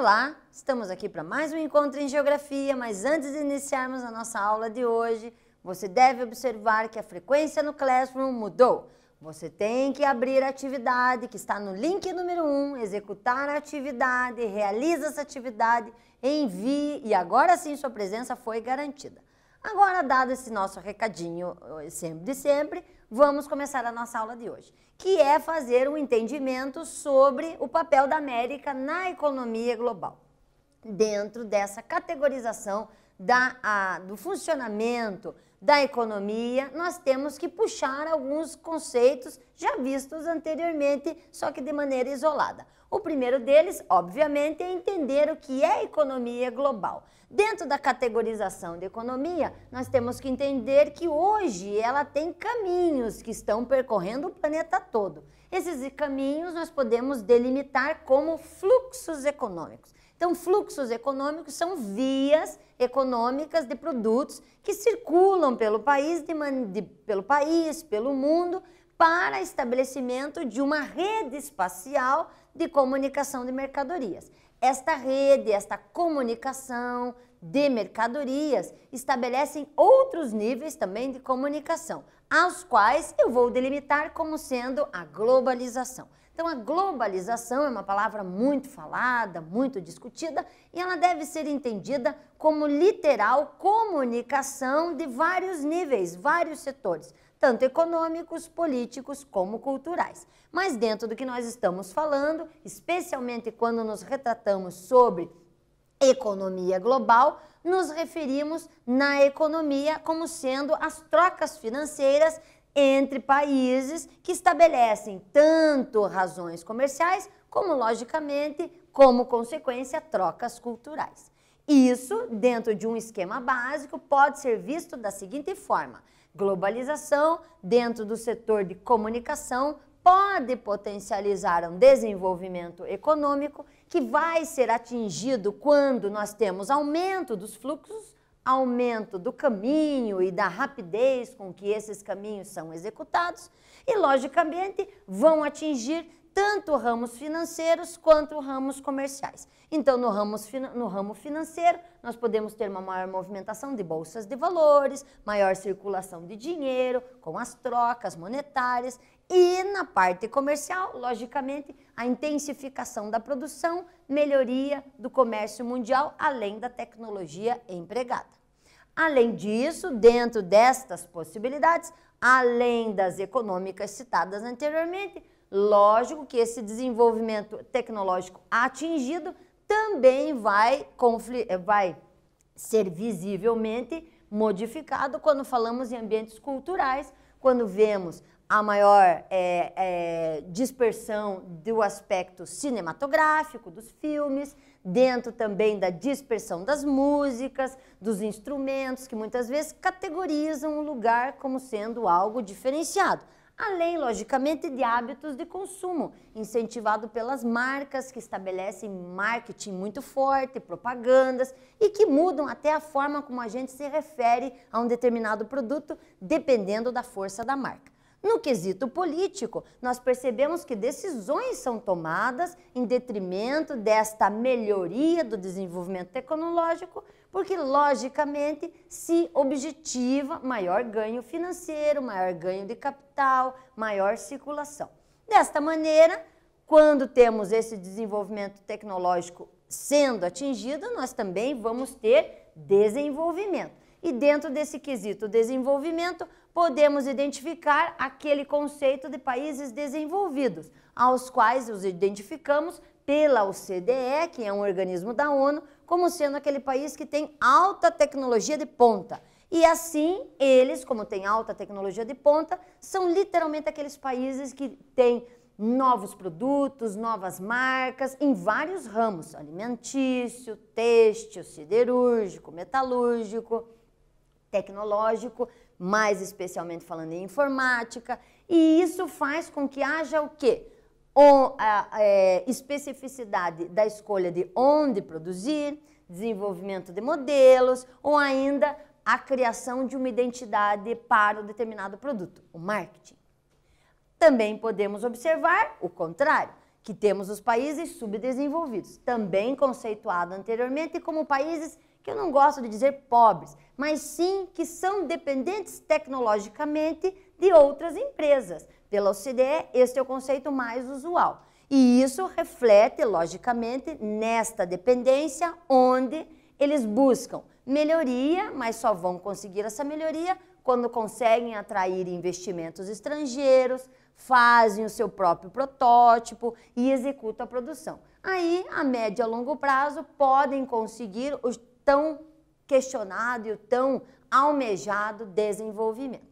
Olá, estamos aqui para mais um encontro em Geografia, mas antes de iniciarmos a nossa aula de hoje, você deve observar que a frequência no Classroom mudou. Você tem que abrir a atividade que está no link número 1, executar a atividade, realiza essa atividade, envie e agora sim sua presença foi garantida. Agora, dado esse nosso recadinho sempre, vamos começar a nossa aula de hoje, que é fazer um entendimento sobre o papel da América na economia global. Dentro dessa categorização do funcionamento da economia, nós temos que puxar alguns conceitos já vistos anteriormente, só que de maneira isolada. O primeiro deles, obviamente, é entender o que é economia global. Dentro da categorização de economia, nós temos que entender que hoje ela tem caminhos que estão percorrendo o planeta todo. Esses caminhos nós podemos delimitar como fluxos econômicos. Então, fluxos econômicos são vias econômicas de produtos que circulam pelo país, pelo mundo, para estabelecimento de uma rede espacial de comunicação de mercadorias. Esta rede, esta comunicação de mercadorias estabelecem outros níveis também de comunicação, aos quais eu vou delimitar como sendo a globalização. Então, a globalização é uma palavra muito falada, muito discutida, e ela deve ser entendida como literal comunicação de vários níveis, vários setores, tanto econômicos, políticos como culturais. Mas dentro do que nós estamos falando, especialmente quando nos retratamos sobre economia global, nos referimos na economia como sendo as trocas financeiras entre países que estabelecem tanto razões comerciais, como, logicamente, como consequência, trocas culturais. Isso, dentro de um esquema básico, pode ser visto da seguinte forma: globalização, dentro do setor de comunicação, pode potencializar um desenvolvimento econômico que vai ser atingido quando nós temos aumento dos fluxos, aumento do caminho e da rapidez com que esses caminhos são executados e, logicamente, vão atingir tanto ramos financeiros quanto ramos comerciais. Então, no ramo financeiro, nós podemos ter uma maior movimentação de bolsas de valores, maior circulação de dinheiro, com as trocas monetárias, e na parte comercial, logicamente, a intensificação da produção, melhoria do comércio mundial, além da tecnologia empregada. Além disso, dentro destas possibilidades, além das econômicas citadas anteriormente, lógico que esse desenvolvimento tecnológico atingido também vai ser visivelmente modificado quando falamos em ambientes culturais, quando vemos a maior dispersão do aspecto cinematográfico, dos filmes, dentro também da dispersão das músicas, dos instrumentos, que muitas vezes categorizam o lugar como sendo algo diferenciado. Além, logicamente, de hábitos de consumo, incentivado pelas marcas que estabelecem marketing muito forte, propagandas e que mudam até a forma como a gente se refere a um determinado produto, dependendo da força da marca. No quesito político, nós percebemos que decisões são tomadas em detrimento desta melhoria do desenvolvimento tecnológico, porque, logicamente, se objetiva maior ganho financeiro, maior ganho de capital, maior circulação. Desta maneira, quando temos esse desenvolvimento tecnológico sendo atingido, nós também vamos ter desenvolvimento. E dentro desse quesito desenvolvimento, podemos identificar aquele conceito de países desenvolvidos, aos quais os identificamos pela OCDE, que é um organismo da ONU, como sendo aquele país que tem alta tecnologia de ponta. E assim, eles, como têm alta tecnologia de ponta, são literalmente aqueles países que têm novos produtos, novas marcas em vários ramos: alimentício, têxtil, siderúrgico, metalúrgico, tecnológico, mais especialmente falando em informática, e isso faz com que haja o quê? Especificidade da escolha de onde produzir, desenvolvimento de modelos ou ainda a criação de uma identidade para o determinado produto, o marketing. Também podemos observar o contrário, que temos os países subdesenvolvidos, também conceituado anteriormente como países que eu não gosto de dizer pobres, mas sim que são dependentes tecnologicamente de outras empresas. Pela OCDE, este é o conceito mais usual. E isso reflete, logicamente, nesta dependência, onde eles buscam melhoria, mas só vão conseguir essa melhoria quando conseguem atrair investimentos estrangeiros, fazem o seu próprio protótipo e executam a produção. Aí, a médio e a longo prazo, podem conseguir o tão questionado e o tão almejado desenvolvimento.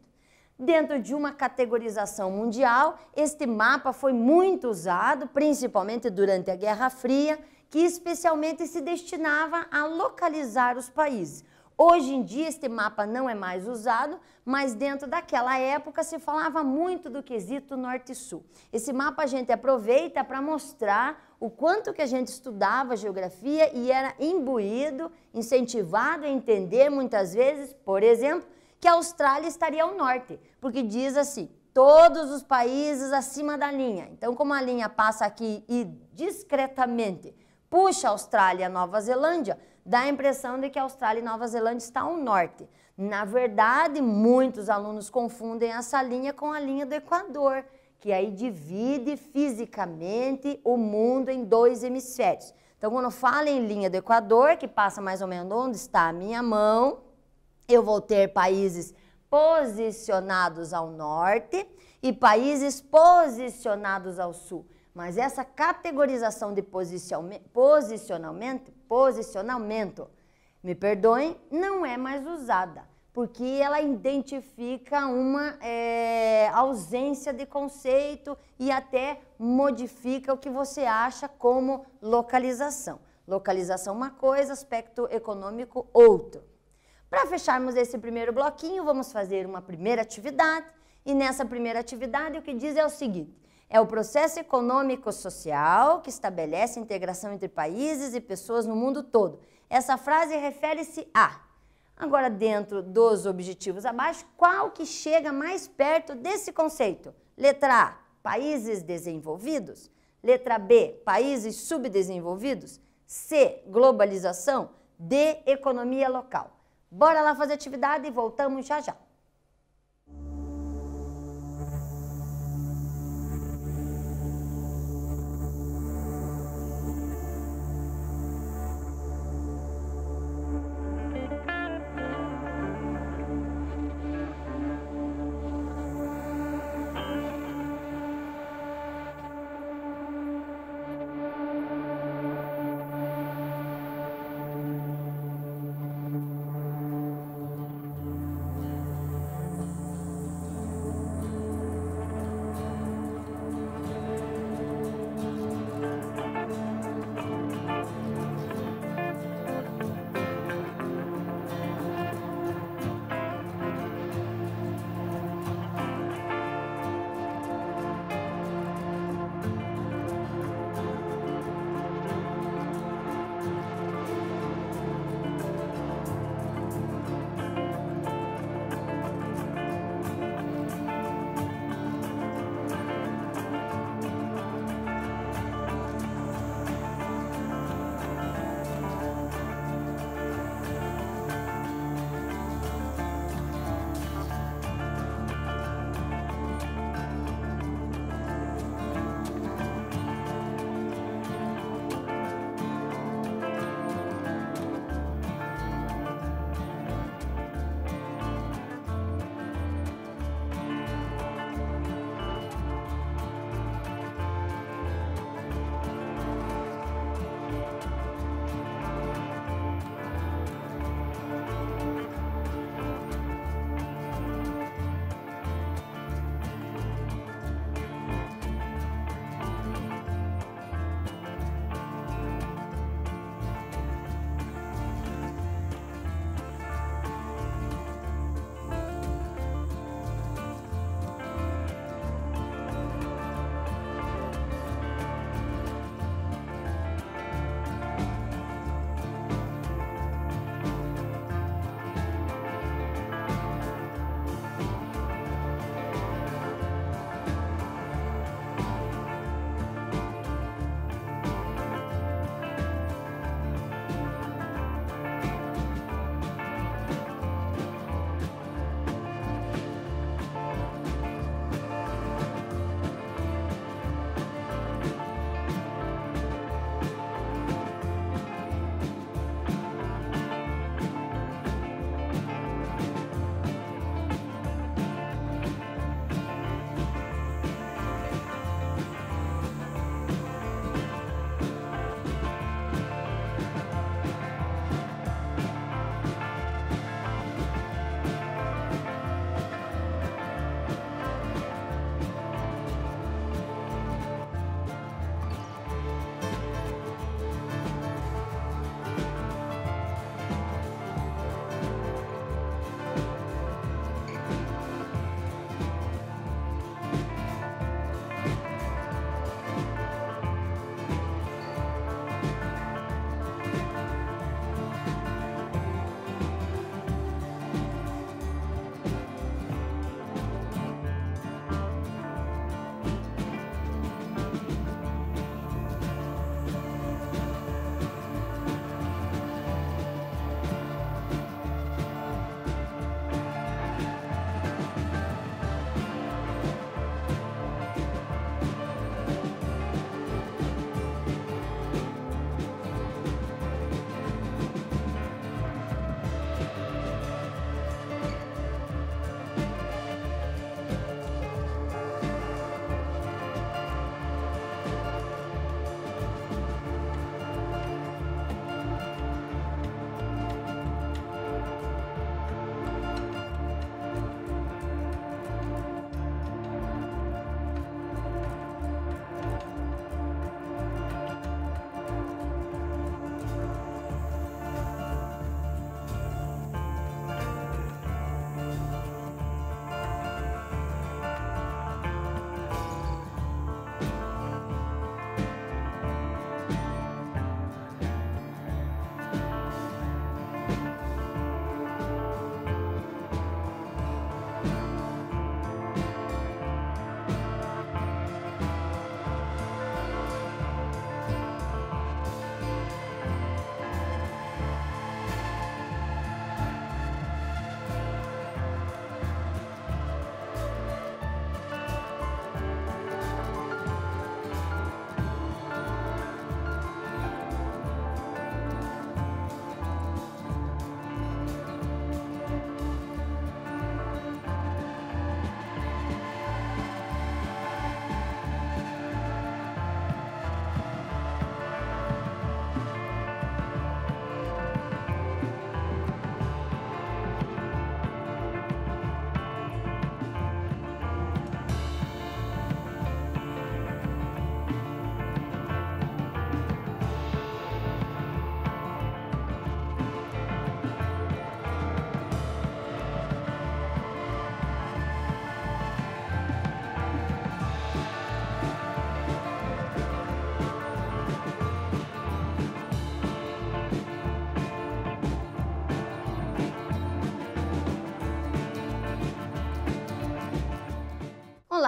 Dentro de uma categorização mundial, este mapa foi muito usado, principalmente durante a Guerra Fria, que especialmente se destinava a localizar os países. Hoje em dia, este mapa não é mais usado, mas dentro daquela época se falava muito do quesito norte e sul. Esse mapa a gente aproveita para mostrar o quanto que a gente estudava geografia e era imbuído, incentivado a entender muitas vezes, por exemplo, que a Austrália estaria ao norte, porque diz assim, todos os países acima da linha. Então, como a linha passa aqui e discretamente puxa a Austrália e a Nova Zelândia, dá a impressão de que a Austrália e Nova Zelândia estão ao norte. Na verdade, muitos alunos confundem essa linha com a linha do Equador, que aí divide fisicamente o mundo em dois hemisférios. Então, quando fala em linha do Equador, que passa mais ou menos onde está a minha mão, eu vou ter países posicionados ao norte e países posicionados ao sul. Mas essa categorização de posicionamento, me perdoem, não é mais usada, porque ela identifica uma ausência de conceito e até modifica o que você acha como localização. Localização uma coisa, aspecto econômico outro. Para fecharmos esse primeiro bloquinho, vamos fazer uma primeira atividade, e nessa primeira atividade o que diz é o seguinte: é o processo econômico-social que estabelece a integração entre países e pessoas no mundo todo. Essa frase refere-se a... Agora, dentro dos objetivos abaixo, qual que chega mais perto desse conceito? Letra A, países desenvolvidos. Letra B, países subdesenvolvidos. C, globalização. D, economia local. Bora lá fazer atividade e voltamos já já.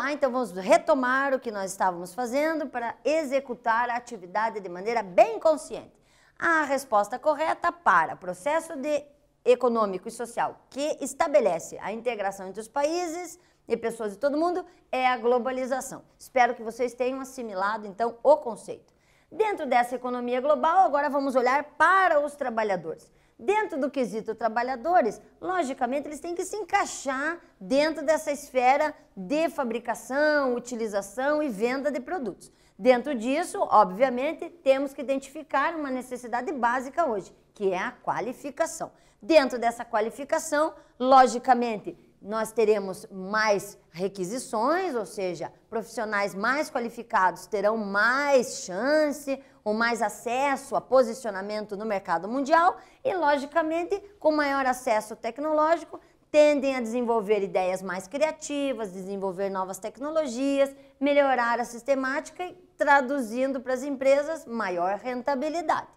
lá, então vamos retomar o que nós estávamos fazendo para executar a atividade de maneira bem consciente. A resposta correta para processo econômico e social que estabelece a integração entre os países e pessoas de todo mundo é a globalização. Espero que vocês tenham assimilado, então, o conceito. Dentro dessa economia global, agora vamos olhar para os trabalhadores. Dentro do quesito trabalhadores, logicamente, eles têm que se encaixar dentro dessa esfera de fabricação, utilização e venda de produtos. Dentro disso, obviamente, temos que identificar uma necessidade básica hoje, que é a qualificação. Dentro dessa qualificação, logicamente, nós teremos mais requisições, ou seja, profissionais mais qualificados terão mais chance ou mais acesso a posicionamento no mercado mundial e, logicamente, com maior acesso tecnológico, tendem a desenvolver ideias mais criativas, desenvolver novas tecnologias, melhorar a sistemática e traduzindo para as empresas maior rentabilidade.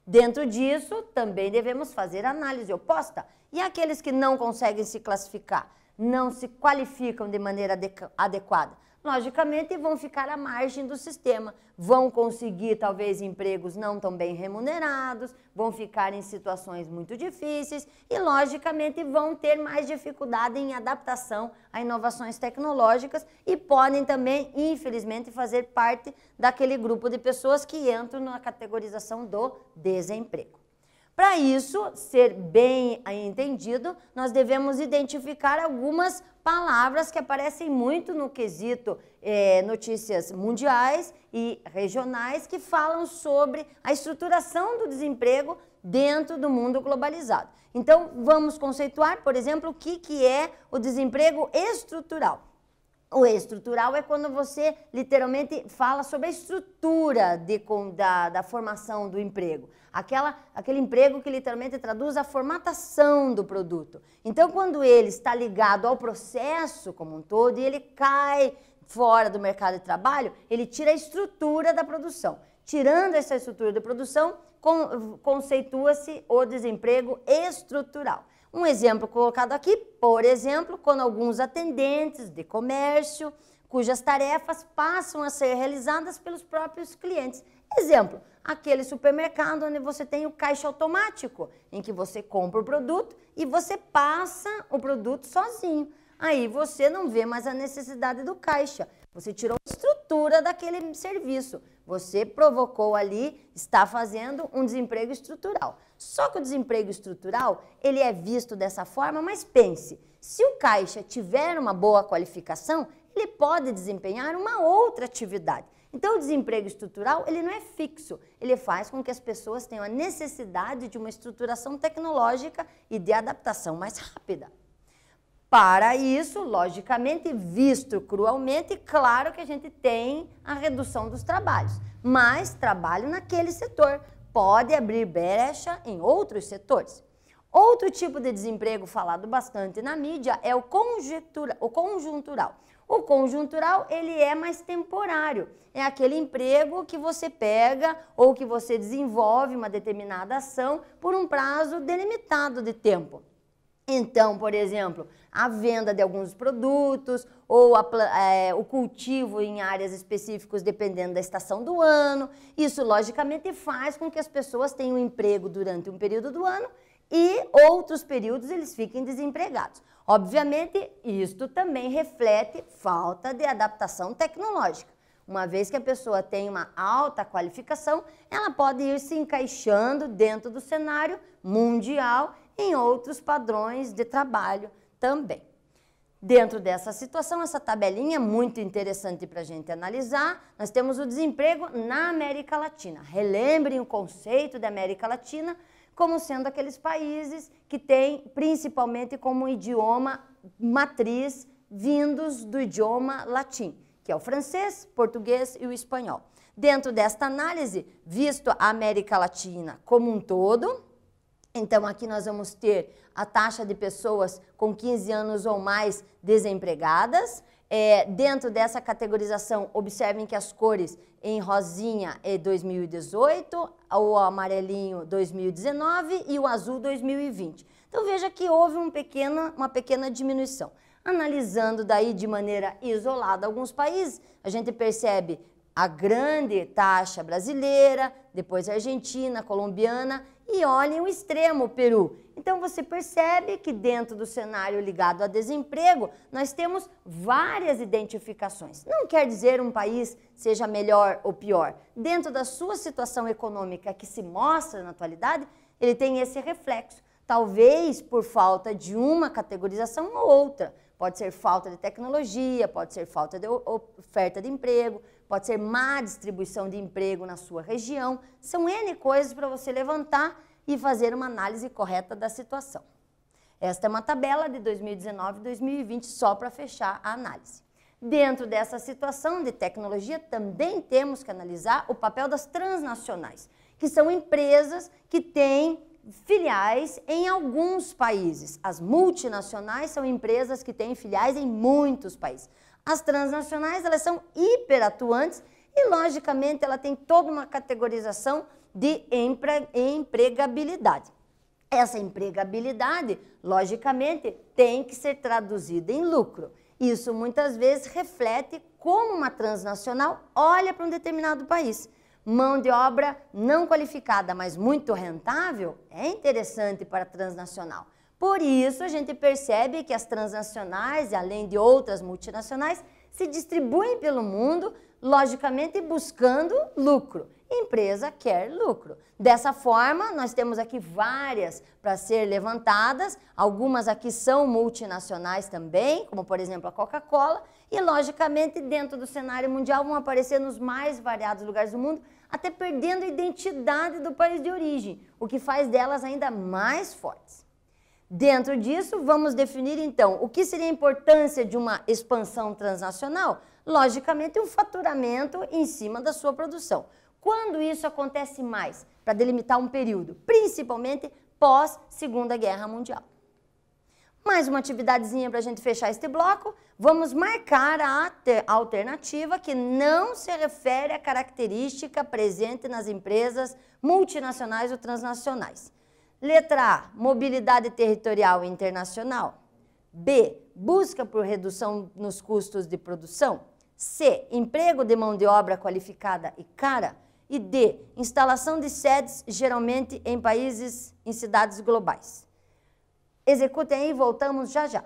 Dentro disso, também devemos fazer análise oposta. E aqueles que não conseguem se classificar, não se qualificam de maneira adequada, logicamente vão ficar à margem do sistema, vão conseguir talvez empregos não tão bem remunerados, vão ficar em situações muito difíceis e logicamente vão ter mais dificuldade em adaptação a inovações tecnológicas e podem também, infelizmente, fazer parte daquele grupo de pessoas que entram na categorização do desemprego. Para isso ser bem entendido, nós devemos identificar algumas palavras que aparecem muito no quesito notícias mundiais e regionais que falam sobre a estruturação do desemprego dentro do mundo globalizado. Então, vamos conceituar, por exemplo, o que é o desemprego estrutural. O estrutural é quando você literalmente fala sobre a estrutura da formação do emprego. Aquele emprego que literalmente traduz a formatação do produto. Então, quando ele está ligado ao processo como um todo e ele cai fora do mercado de trabalho, ele tira a estrutura da produção. Tirando essa estrutura de produção, conceitua-se o desemprego estrutural. Um exemplo colocado aqui, por exemplo, quando alguns atendentes de comércio, cujas tarefas passam a ser realizadas pelos próprios clientes. Exemplo, aquele supermercado onde você tem o caixa automático, em que você compra o produto e você passa o produto sozinho. Aí você não vê mais a necessidade do caixa. Você tirou a estrutura daquele serviço. Você provocou ali, está fazendo um desemprego estrutural. Só que o desemprego estrutural, ele é visto dessa forma, mas pense, se o caixa tiver uma boa qualificação, ele pode desempenhar uma outra atividade. Então, o desemprego estrutural, ele não é fixo, ele faz com que as pessoas tenham a necessidade de uma estruturação tecnológica e de adaptação mais rápida. Para isso, logicamente, visto cruelmente, claro que a gente tem a redução dos trabalhos, mas trabalho naquele setor pode abrir brecha em outros setores. Outro tipo de desemprego falado bastante na mídia é o conjuntural. O conjuntural, ele é mais temporário, é aquele emprego que você pega ou que você desenvolve uma determinada ação por um prazo delimitado de tempo. Então, por exemplo, a venda de alguns produtos ou o cultivo em áreas específicas dependendo da estação do ano. Isso, logicamente, faz com que as pessoas tenham emprego durante um período do ano e outros períodos eles fiquem desempregados. Obviamente, isto também reflete falta de adaptação tecnológica. Uma vez que a pessoa tem uma alta qualificação, ela pode ir se encaixando dentro do cenário mundial em outros padrões de trabalho também. Dentro dessa situação, essa tabelinha é muito interessante para a gente analisar. Nós temos o desemprego na América Latina. Relembrem o conceito da América Latina como sendo aqueles países que têm principalmente como idioma matriz vindos do idioma latim, que é o francês, português e o espanhol. Dentro desta análise, visto a América Latina como um todo, então aqui nós vamos ter a taxa de pessoas com 15 anos ou mais desempregadas. Dentro dessa categorização, observem que as cores em rosinha é 2018, o amarelinho 2019 e o azul 2020. Então veja que houve uma pequena diminuição. Analisando daí de maneira isolada alguns países, a gente percebe a grande taxa brasileira, depois a argentina, a colombiana e olhem o extremo, o Peru. Então você percebe que dentro do cenário ligado a desemprego, nós temos várias identificações. Não quer dizer um país seja melhor ou pior. Dentro da sua situação econômica que se mostra na atualidade, ele tem esse reflexo. Talvez por falta de uma categorização ou outra. Pode ser falta de tecnologia, pode ser falta de oferta de emprego, pode ser má distribuição de emprego na sua região. São N coisas para você levantar e fazer uma análise correta da situação. Esta é uma tabela de 2019 e 2020 só para fechar a análise. Dentro dessa situação de tecnologia, também temos que analisar o papel das transnacionais, que são empresas que têm filiais em alguns países. As multinacionais são empresas que têm filiais em muitos países. As transnacionais, elas são hiperatuantes e, logicamente, ela tem toda uma categorização de empregabilidade. Essa empregabilidade, logicamente, tem que ser traduzida em lucro. Isso, muitas vezes, reflete como uma transnacional olha para um determinado país. Mão de obra não qualificada, mas muito rentável, é interessante para a transnacional. Por isso, a gente percebe que as transnacionais, além de outras multinacionais, se distribuem pelo mundo, logicamente buscando lucro. Empresa quer lucro. Dessa forma, nós temos aqui várias para ser levantadas, algumas aqui são multinacionais também, como por exemplo a Coca-Cola, e logicamente dentro do cenário mundial vão aparecer nos mais variados lugares do mundo, até perdendo a identidade do país de origem, o que faz delas ainda mais fortes. Dentro disso, vamos definir então o que seria a importância de uma expansão transnacional? Logicamente, um faturamento em cima da sua produção. Quando isso acontece mais? Para delimitar um período, principalmente pós Segunda Guerra Mundial. Mais uma atividadezinha para a gente fechar este bloco. Vamos marcar a alternativa que não se refere à característica presente nas empresas multinacionais ou transnacionais. Letra A, mobilidade territorial e internacional. B, busca por redução nos custos de produção. C, emprego de mão de obra qualificada e cara. E D, instalação de sedes, geralmente em países, em cidades globais. Executem aí e voltamos já já.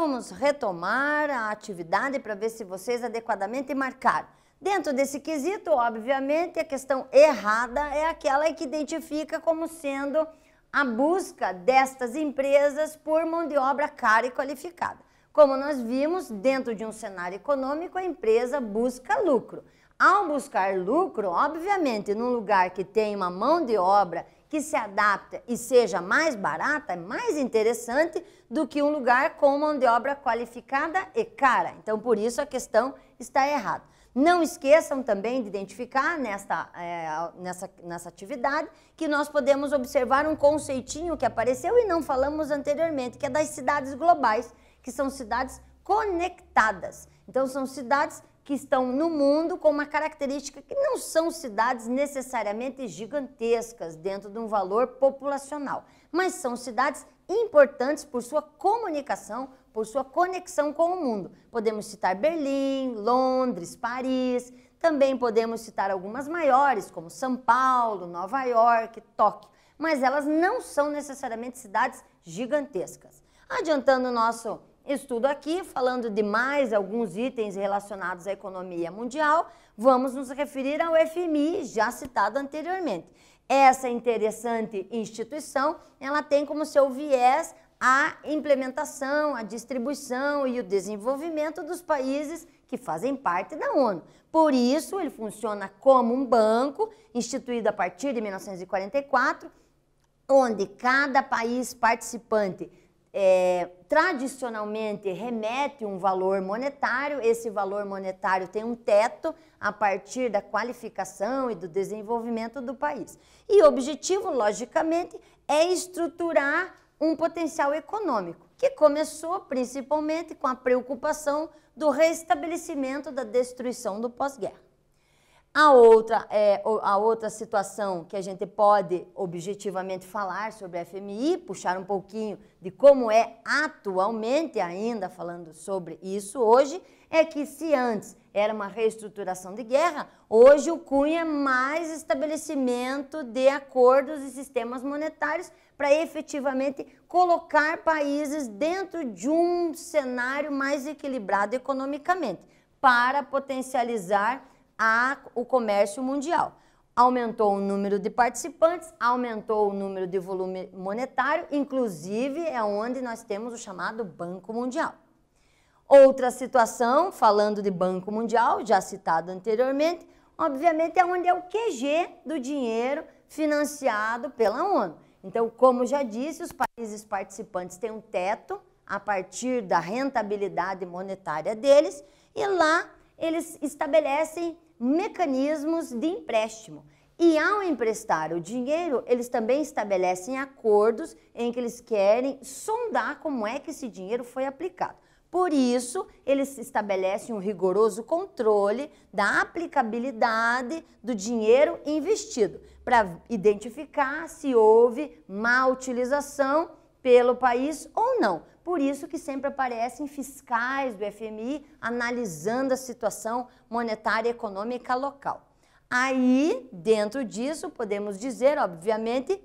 vamos retomar a atividade para ver se vocês adequadamente marcaram. Dentro desse quesito, obviamente, a questão errada é aquela que identifica como sendo a busca destas empresas por mão de obra cara e qualificada. Como nós vimos, dentro de um cenário econômico, a empresa busca lucro. Ao buscar lucro, obviamente, num lugar que tem uma mão de obra que se adapta e seja mais barata, é mais interessante do que um lugar com mão de obra qualificada e cara. Então, por isso a questão está errada. Não esqueçam também de identificar nessa atividade que nós podemos observar um conceitinho que apareceu e não falamos anteriormente, que é das cidades globais, que são cidades conectadas. Então, são cidades que estão no mundo com uma característica que não são cidades necessariamente gigantescas dentro de um valor populacional, mas são cidades importantes por sua comunicação, por sua conexão com o mundo. Podemos citar Berlim, Londres, Paris, também podemos citar algumas maiores, como São Paulo, Nova York, Tóquio, mas elas não são necessariamente cidades gigantescas. Adiantando o nosso estudo aqui, falando de mais alguns itens relacionados à economia mundial, vamos nos referir ao FMI, já citado anteriormente. Essa interessante instituição, ela tem como seu viés a implementação, a distribuição e o desenvolvimento dos países que fazem parte da ONU. Por isso, ele funciona como um banco, instituído a partir de 1944, onde cada país participante tradicionalmente remete um valor monetário. Esse valor monetário tem um teto a partir da qualificação e do desenvolvimento do país. E o objetivo, logicamente, é estruturar um potencial econômico, que começou principalmente com a preocupação do restabelecimento da destruição do pós-guerra. A outra situação que a gente pode objetivamente falar sobre a FMI, puxar um pouquinho de como é atualmente, ainda falando sobre isso hoje, é que se antes era uma reestruturação de guerra, hoje o cunho é mais estabelecimento de acordos e sistemas monetários para efetivamente colocar países dentro de um cenário mais equilibrado economicamente, para potencializar o comércio mundial. Aumentou o número de participantes, aumentou o número de volume monetário, inclusive é onde nós temos o chamado Banco Mundial. Outra situação, falando de Banco Mundial, já citado anteriormente, obviamente é onde é o QG do dinheiro financiado pela ONU. Então, como já disse, os países participantes têm um teto a partir da rentabilidade monetária deles e lá eles estabelecem mecanismos de empréstimo. E ao emprestar o dinheiro, eles também estabelecem acordos em que eles querem sondar como é que esse dinheiro foi aplicado. Por isso, eles estabelecem um rigoroso controle da aplicabilidade do dinheiro investido, para identificar se houve má utilização pelo país ou não. Por isso que sempre aparecem fiscais do FMI analisando a situação monetária e econômica local. Aí, dentro disso, podemos dizer, obviamente,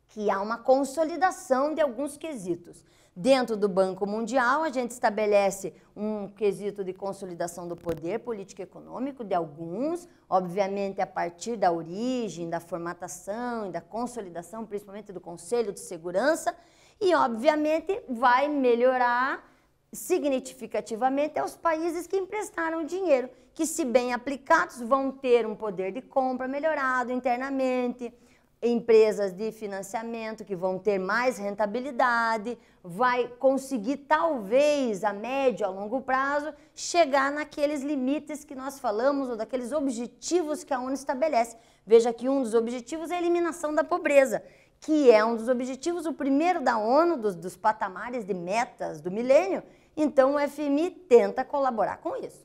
que há uma consolidação de alguns quesitos. Dentro do Banco Mundial, a gente estabelece um quesito de consolidação do poder político e econômico de alguns, obviamente a partir da origem, da formatação e da consolidação, principalmente do Conselho de Segurança, e, obviamente, vai melhorar significativamente aos países que emprestaram dinheiro, que, se bem aplicados, vão ter um poder de compra melhorado internamente, empresas de financiamento que vão ter mais rentabilidade, vai conseguir, talvez, a médio, a longo prazo, chegar naqueles limites que nós falamos, ou daqueles objetivos que a ONU estabelece. Veja que um dos objetivos é a eliminação da pobreza, que é um dos objetivos, o primeiro da ONU, dos patamares de metas do milênio. Então, o FMI tenta colaborar com isso.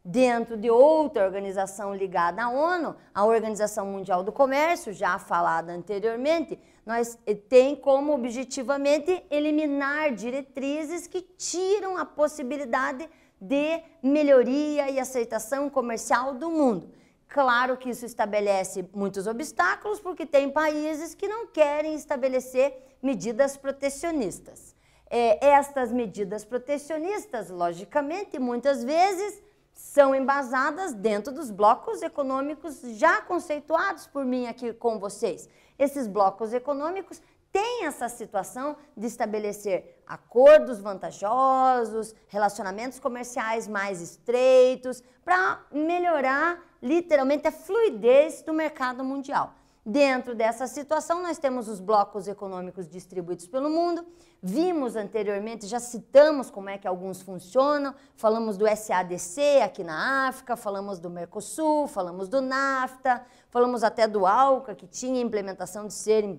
Dentro de outra organização ligada à ONU, a Organização Mundial do Comércio, já falada anteriormente, nós tem como objetivamente eliminar diretrizes que tiram a possibilidade de melhoria e aceitação comercial do mundo. Claro que isso estabelece muitos obstáculos, porque tem países que não querem estabelecer medidas protecionistas. Estas medidas protecionistas, logicamente, muitas vezes são embasadas dentro dos blocos econômicos já conceituados por mim aqui com vocês. Esses blocos econômicos têm essa situação de estabelecer acordos vantajosos, relacionamentos comerciais mais estreitos, para melhorar literalmente a fluidez do mercado mundial. Dentro dessa situação, nós temos os blocos econômicos distribuídos pelo mundo. Vimos anteriormente, já citamos como é que alguns funcionam, falamos do SADC aqui na África, falamos do Mercosul, falamos do NAFTA, falamos até do ALCA, que tinha implementação de ser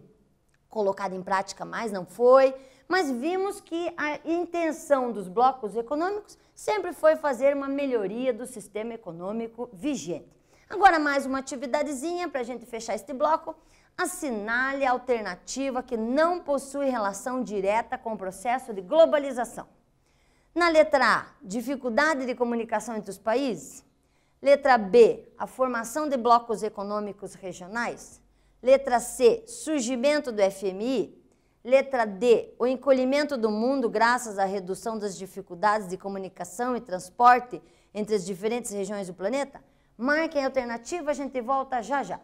colocado em prática, mas não foi. Mas vimos que a intenção dos blocos econômicos sempre foi fazer uma melhoria do sistema econômico vigente. Agora, mais uma atividadezinha para a gente fechar este bloco. Assinale a alternativa que não possui relação direta com o processo de globalização. Na letra A, dificuldade de comunicação entre os países. Letra B, a formação de blocos econômicos regionais. Letra C, surgimento do FMI. Letra D, o encolhimento do mundo graças à redução das dificuldades de comunicação e transporte entre as diferentes regiões do planeta. Marquem a alternativa, a gente volta já já.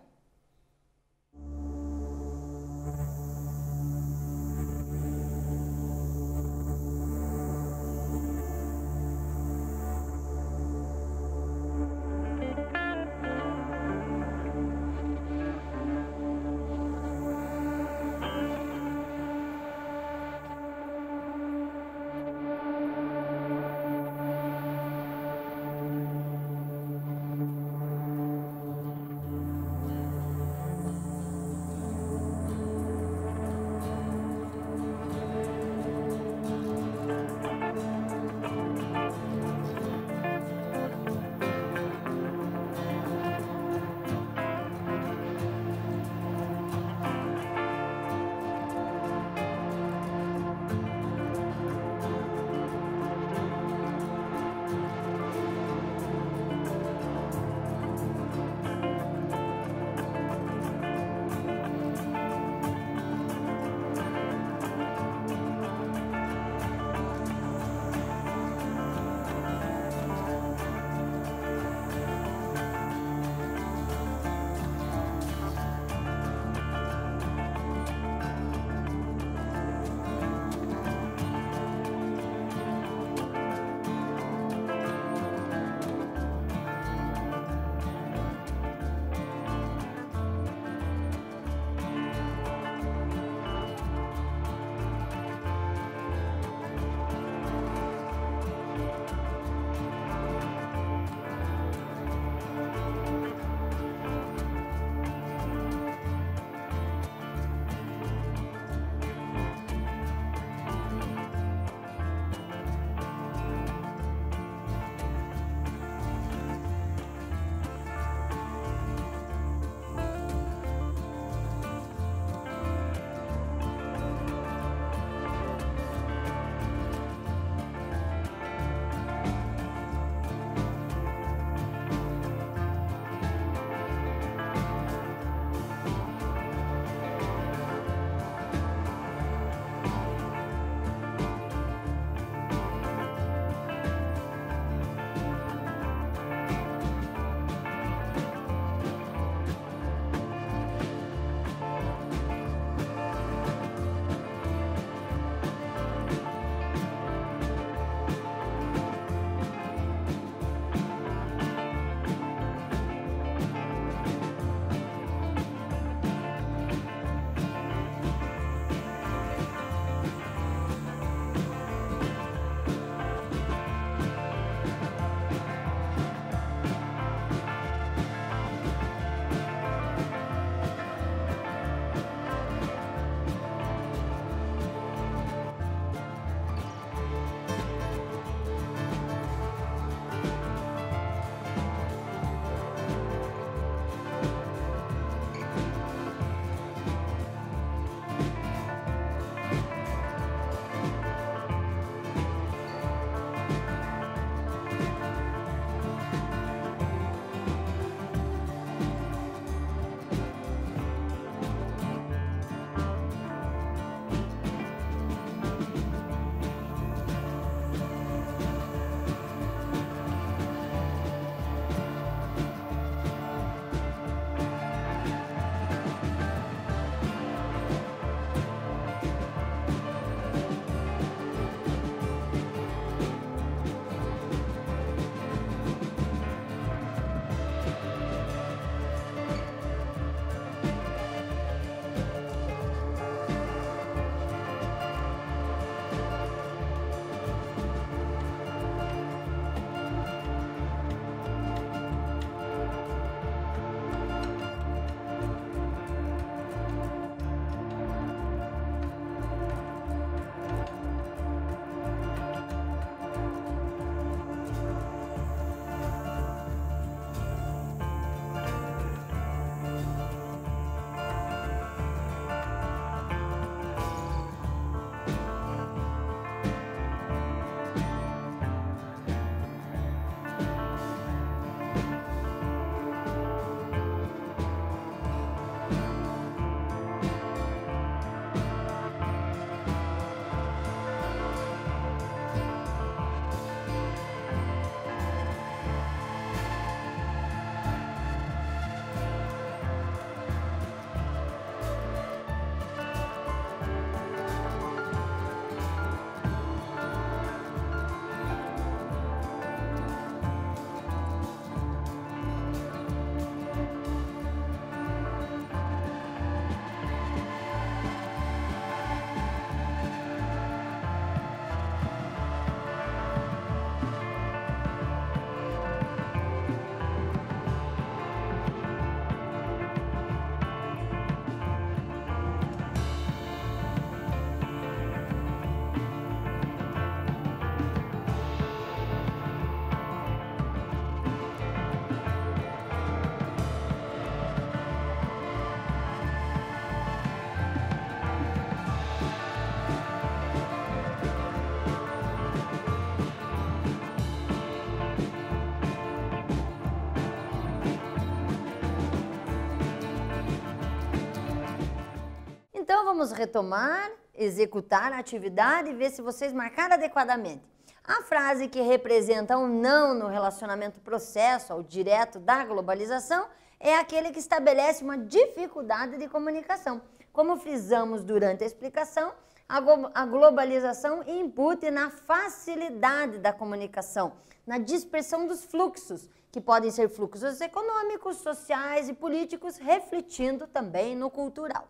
vamos retomar, executar a atividade e ver se vocês marcaram adequadamente. A frase que representa um não no relacionamento processo ao direto da globalização é aquele que estabelece uma dificuldade de comunicação. Como frisamos durante a explicação, a globalização impute na facilidade da comunicação, na dispersão dos fluxos, que podem ser fluxos econômicos, sociais e políticos, refletindo também no cultural.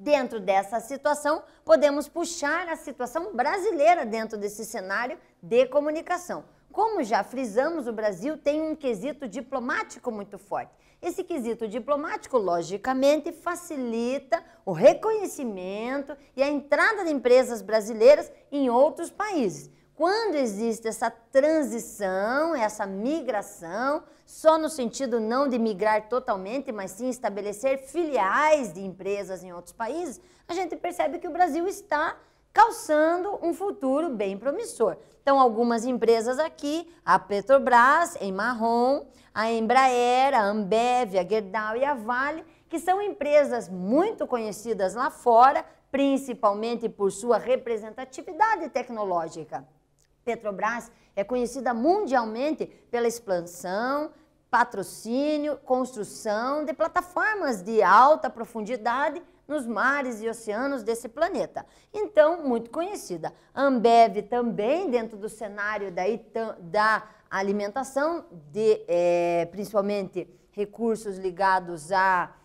Dentro dessa situação, podemos puxar a situação brasileira dentro desse cenário de comunicação. Como já frisamos, o Brasil tem um quesito diplomático muito forte. Esse quesito diplomático, logicamente, facilita o reconhecimento e a entrada de empresas brasileiras em outros países. Quando existe essa transição, essa migração, só no sentido não de migrar totalmente, mas sim estabelecer filiais de empresas em outros países, a gente percebe que o Brasil está calçando um futuro bem promissor. Então, algumas empresas aqui, a Petrobras, em marrom, a Embraer, a Ambev, a Gerdau e a Vale, que são empresas muito conhecidas lá fora, principalmente por sua representatividade tecnológica. Petrobras é conhecida mundialmente pela expansão, patrocínio, construção de plataformas de alta profundidade nos mares e oceanos desse planeta. Então, muito conhecida. A Ambev também, dentro do cenário da alimentação, principalmente recursos ligados a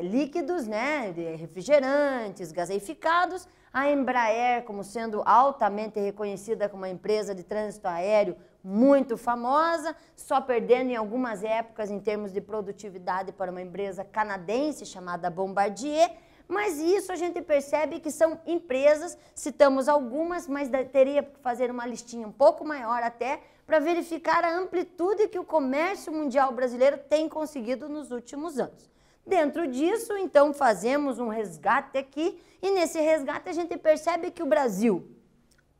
líquidos, né, de refrigerantes, gaseificados. A Embraer, como sendo altamente reconhecida como uma empresa de trânsito aéreo muito famosa, só perdendo em algumas épocas em termos de produtividade para uma empresa canadense chamada Bombardier, mas isso a gente percebe que são empresas, citamos algumas, mas teria que fazer uma listinha um pouco maior até, para verificar a amplitude que o comércio mundial brasileiro tem conseguido nos últimos anos. Dentro disso, então, fazemos um resgate aqui, e nesse resgate a gente percebe que o Brasil,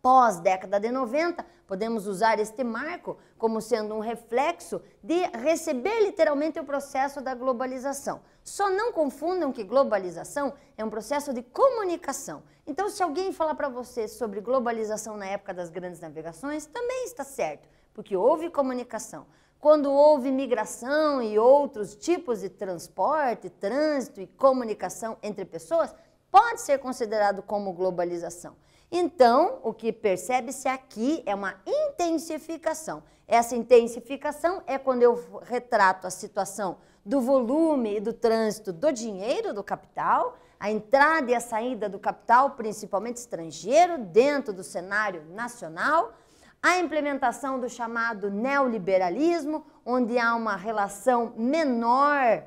pós-década de 90, podemos usar este marco como sendo um reflexo de receber literalmente o processo da globalização. Só não confundam que globalização é um processo de comunicação. Então, se alguém falar para você sobre globalização na época das grandes navegações, também está certo, porque houve comunicação. Quando houve migração e outros tipos de transporte, trânsito e comunicação entre pessoas, pode ser considerado como globalização. Então, o que percebe-se aqui é uma intensificação. Essa intensificação é quando eu retrato a situação do volume e do trânsito do dinheiro, do capital, a entrada e a saída do capital, principalmente estrangeiro, dentro do cenário nacional, a implementação do chamado neoliberalismo, onde há uma relação menor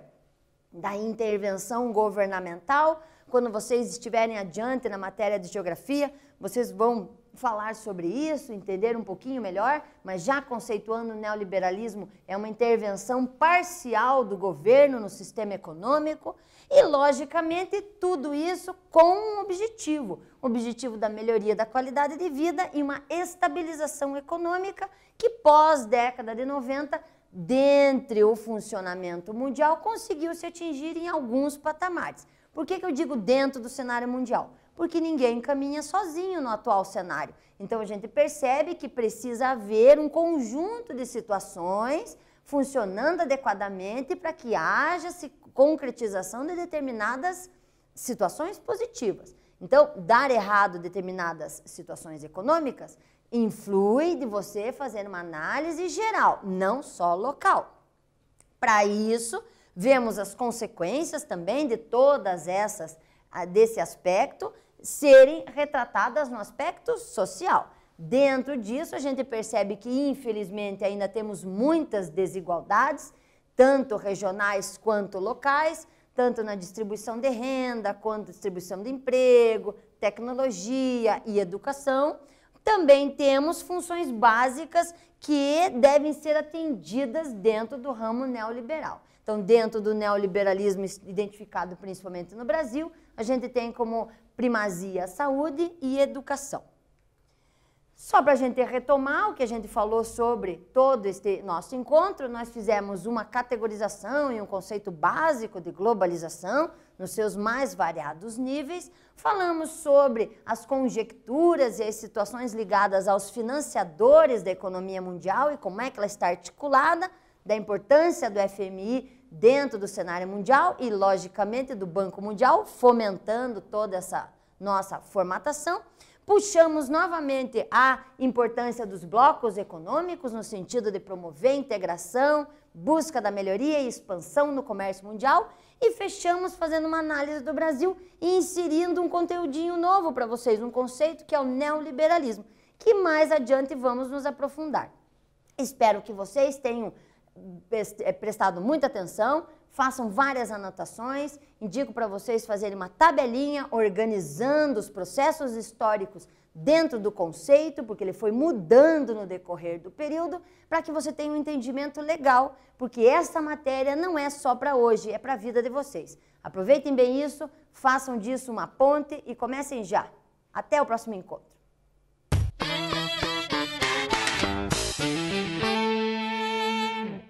da intervenção governamental. Quando vocês estiverem adiante na matéria de geografia, vocês vão falar sobre isso, entender um pouquinho melhor, mas já conceituando o neoliberalismo, é uma intervenção parcial do governo no sistema econômico e, logicamente, tudo isso com um objetivo, o objetivo da melhoria da qualidade de vida e uma estabilização econômica que, pós-década de 90, dentre o funcionamento mundial, conseguiu se atingir em alguns patamares. Por que eu digo dentro do cenário mundial? Porque ninguém caminha sozinho no atual cenário. Então, a gente percebe que precisa haver um conjunto de situações funcionando adequadamente para que haja concretização de determinadas situações positivas. Então, dar errado determinadas situações econômicas influi de você fazer uma análise geral, não só local. Para isso, vemos as consequências também de todas essas, desse aspecto, serem retratadas no aspecto social. Dentro disso, a gente percebe que, infelizmente, ainda temos muitas desigualdades, tanto regionais quanto locais, tanto na distribuição de renda, quanto distribuição de emprego, tecnologia e educação. Também temos funções básicas que devem ser atendidas dentro do ramo neoliberal. Então, dentro do neoliberalismo identificado principalmente no Brasil, a gente tem como primazia a saúde e educação. Só para a gente retomar o que a gente falou sobre todo este nosso encontro, nós fizemos uma categorização e um conceito básico de globalização, nos seus mais variados níveis. Falamos sobre as conjecturas e as situações ligadas aos financiadores da economia mundial e como é que ela está articulada, da importância do FMI dentro do cenário mundial e, logicamente, do Banco Mundial, fomentando toda essa nossa formatação. Puxamos novamente a importância dos blocos econômicos no sentido de promover integração, busca da melhoria e expansão no comércio mundial e fechamos fazendo uma análise do Brasil e inserindo um conteúdinho novo para vocês, um conceito que é o neoliberalismo, que mais adiante vamos nos aprofundar. Espero que vocês tenham prestado muita atenção, façam várias anotações, indico para vocês fazerem uma tabelinha organizando os processos históricos dentro do conceito, porque ele foi mudando no decorrer do período, para que você tenha um entendimento legal, porque essa matéria não é só para hoje, é para a vida de vocês. Aproveitem bem isso, façam disso uma ponte e comecem já. Até o próximo encontro.